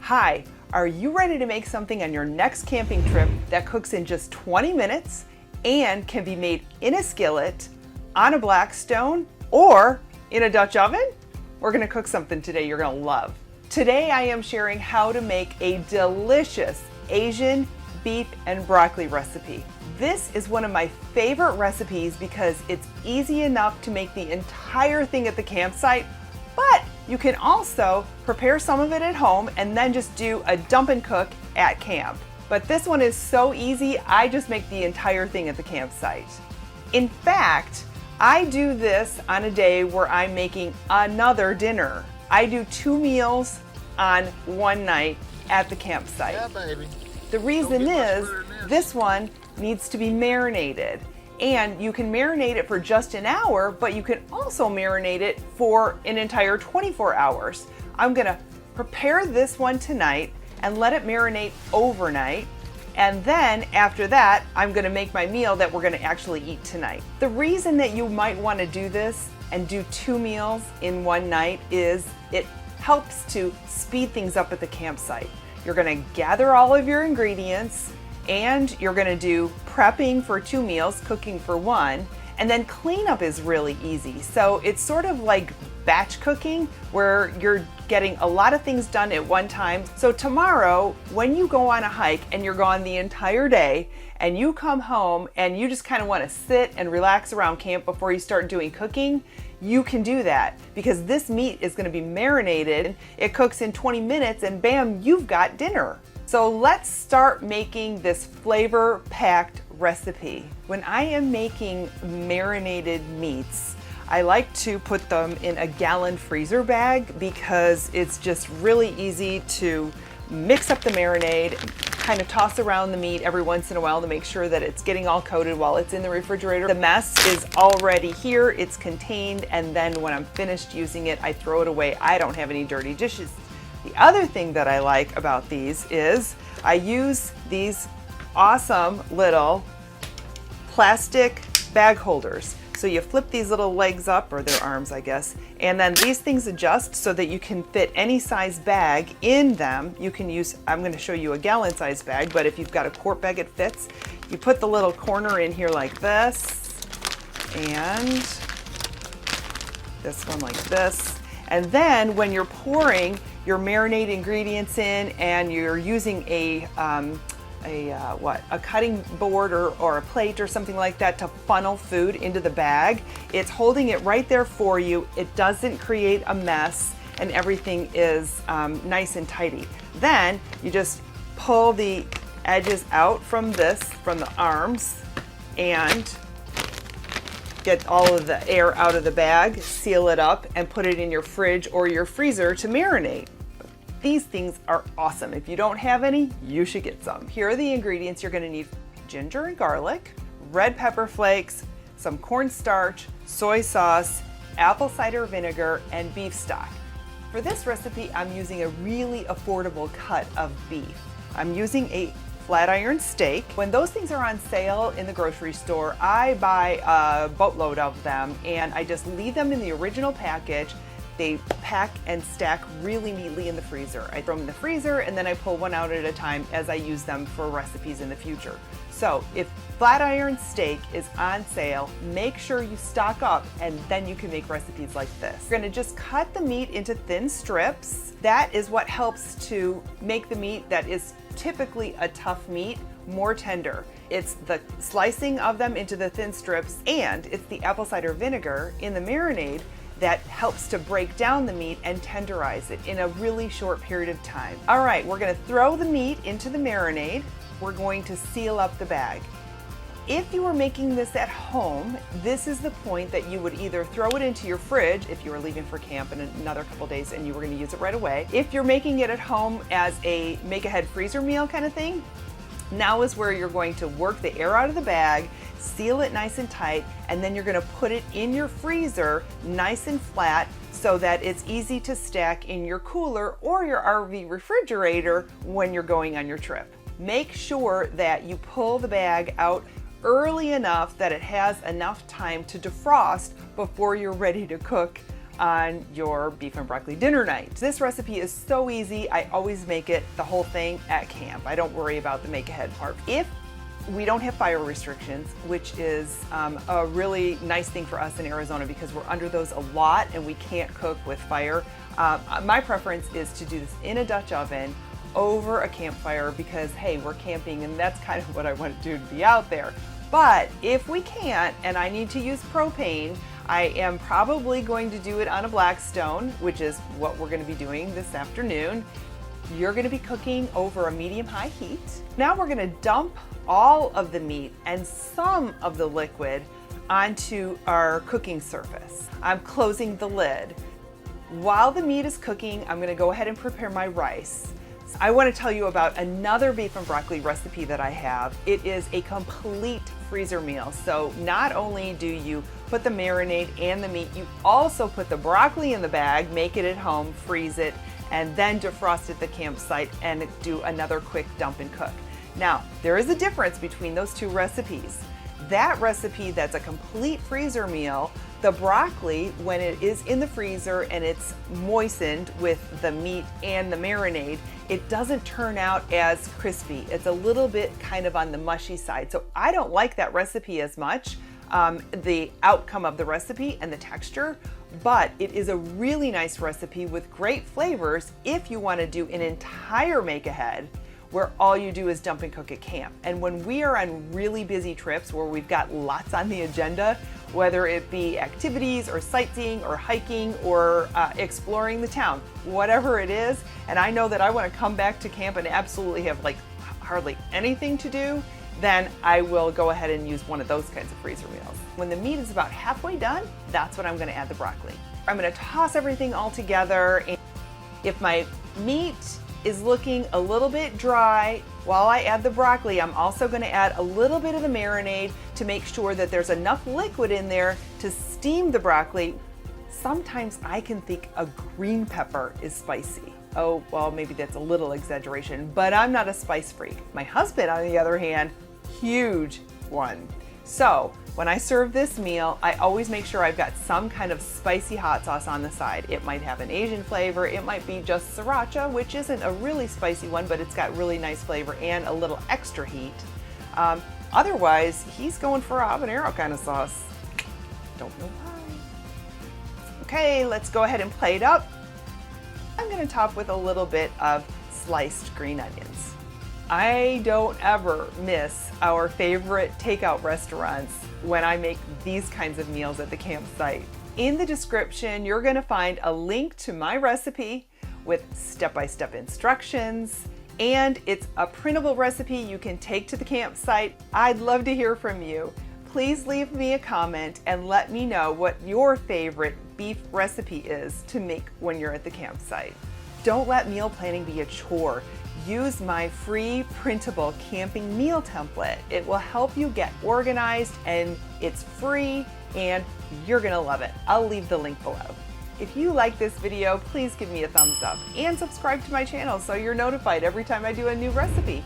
Hi, are you ready to make something on your next camping trip that cooks in just 20 minutes and can be made in a skillet, on a Blackstone, or in a Dutch oven? We're gonna cook something today you're gonna love. Today I am sharing how to make a delicious Asian beef and broccoli recipe. This is one of my favorite recipes because it's easy enough to make the entire thing at the campsite, but you can also prepare some of it at home and then just do a dump and cook at camp. But this one is so easy, I just make the entire thing at the campsite. In fact, I do this on a day where I'm making another dinner. I do 2 meals on one night at the campsite. Yeah, baby. The reason is this one needs to be marinated. And you can marinate it for just an hour, but you can also marinate it for an entire 24 hours. I'm gonna prepare this one tonight and let it marinate overnight. And then after that, I'm gonna make my meal that we're gonna actually eat tonight. The reason that you might wanna do this and do 2 meals in one night is it helps to speed things up at the campsite. You're gonna gather all of your ingredients, and you're gonna do prepping for 2 meals, cooking for 1, and then cleanup is really easy. So it's sort of like batch cooking where you're getting a lot of things done at one time. So tomorrow, when you go on a hike and you're gone the entire day and you come home and you just kind of wanna sit and relax around camp before you start doing cooking, you can do that because this meat is gonna be marinated. It cooks in 20 minutes and bam, you've got dinner. So let's start making this flavor-packed recipe. When I am making marinated meats, I like to put them in a gallon freezer bag because it's just really easy to mix up the marinade, kind of toss around the meat every once in a while to make sure that it's getting all coated while it's in the refrigerator. The mess is already here, it's contained, and then when I'm finished using it, I throw it away. I don't have any dirty dishes. The other thing that I like about these is I use these awesome little plastic bag holders. So you flip these little legs up, or their arms I guess, and then these things adjust so that you can fit any size bag in them. You can use, I'm going to show you a gallon size bag, but if you've got a quart bag it fits. You put the little corner in here like this, and this one like this. And then when you're pouring your marinade ingredients in and you're using a cutting board or a plate or something like that to funnel food into the bag, it's holding it right there for you. It doesn't create a mess and everything is nice and tidy. Then you just pull the edges out from the arms, and get all of the air out of the bag, seal it up, and put it in your fridge or your freezer to marinate. These things are awesome. If you don't have any, you should get some. Here are the ingredients you're gonna need: ginger and garlic, red pepper flakes, some cornstarch, soy sauce, apple cider vinegar, and beef stock. For this recipe, I'm using a really affordable cut of beef. I'm using a flat iron steak. When those things are on sale in the grocery store, I buy a boatload of them and I just leave them in the original package. They pack and stack really neatly in the freezer. I throw them in the freezer and then I pull one out at a time as I use them for recipes in the future. So if flat iron steak is on sale, make sure you stock up and then you can make recipes like this. You're gonna just cut the meat into thin strips. That is what helps to make the meat that is typically a tough meat more tender. It's the slicing of them into the thin strips, and it's the apple cider vinegar in the marinade that helps to break down the meat and tenderize it in a really short period of time. All right, we're gonna throw the meat into the marinade. We're going to seal up the bag. If you were making this at home, this is the point that you would either throw it into your fridge if you were leaving for camp in another couple days and you were gonna use it right away. If you're making it at home as a make-ahead freezer meal kind of thing, now is where you're going to work the air out of the bag, seal it nice and tight, and then you're gonna put it in your freezer nice and flat so that it's easy to stack in your cooler or your RV refrigerator when you're going on your trip. Make sure that you pull the bag out early enough that it has enough time to defrost before you're ready to cook on your beef and broccoli dinner night. This recipe is so easy. I always make it the whole thing at camp. I don't worry about the make ahead part. If we don't have fire restrictions, which is a really nice thing for us in Arizona because we're under those a lot and we can't cook with fire. My preference is to do this in a Dutch oven over a campfire because, hey, we're camping and that's kind of what I want to do, to be out there. But if we can't and I need to use propane, I am probably going to do it on a Blackstone, which is what we're going to be doing this afternoon. You're going to be cooking over a medium-high heat. Now we're going to dump all of the meat and some of the liquid onto our cooking surface. I'm closing the lid. While the meat is cooking, I'm going to go ahead and prepare my rice. I want to tell you about another beef and broccoli recipe that I have. It is a complete freezer meal. So not only do you put the marinade and the meat, you also put the broccoli in the bag, make it at home, freeze it, and then defrost at the campsite and do another quick dump and cook. Now, there is a difference between those two recipes. That recipe that's a complete freezer meal, the broccoli, when it is in the freezer and it's moistened with the meat and the marinade, it doesn't turn out as crispy. It's a little bit kind of on the mushy side. So I don't like that recipe as much, the outcome of the recipe and the texture, but it is a really nice recipe with great flavors if you want to do an entire make ahead where all you do is dump and cook at camp. And when we are on really busy trips where we've got lots on the agenda, whether it be activities or sightseeing or hiking or exploring the town, whatever it is, and I know that I want to come back to camp and absolutely have like hardly anything to do, then I will go ahead and use one of those kinds of freezer meals. When the meat is about halfway done, that's when I'm going to add the broccoli. I'm going to toss everything all together, and if my meat is looking a little bit dry, while I add the broccoli, I'm also going to add a little bit of the marinade to make sure that there's enough liquid in there to steam the broccoli. Sometimes I can think a green pepper is spicy. Oh, well, maybe that's a little exaggeration, but I'm not a spice freak. My husband, on the other hand, huge one. So when I serve this meal, I always make sure I've got some kind of spicy hot sauce on the side. It might have an Asian flavor, it might be just sriracha, which isn't a really spicy one, but it's got really nice flavor and a little extra heat. Otherwise, he's going for a habanero kind of sauce. Don't know why. Okay, let's go ahead and plate up. I'm going to top with a little bit of sliced green onions. I don't ever miss our favorite takeout restaurants when I make these kinds of meals at the campsite. In the description, you're going to find a link to my recipe with step-by-step instructions, and it's a printable recipe you can take to the campsite. I'd love to hear from you. Please leave me a comment and let me know what your favorite beef recipe is to make when you're at the campsite. Don't let meal planning be a chore. Use my free printable camping meal template. It will help you get organized, and it's free and you're gonna love it. I'll leave the link below. If you like this video, please give me a thumbs up and subscribe to my channel so you're notified every time I do a new recipe.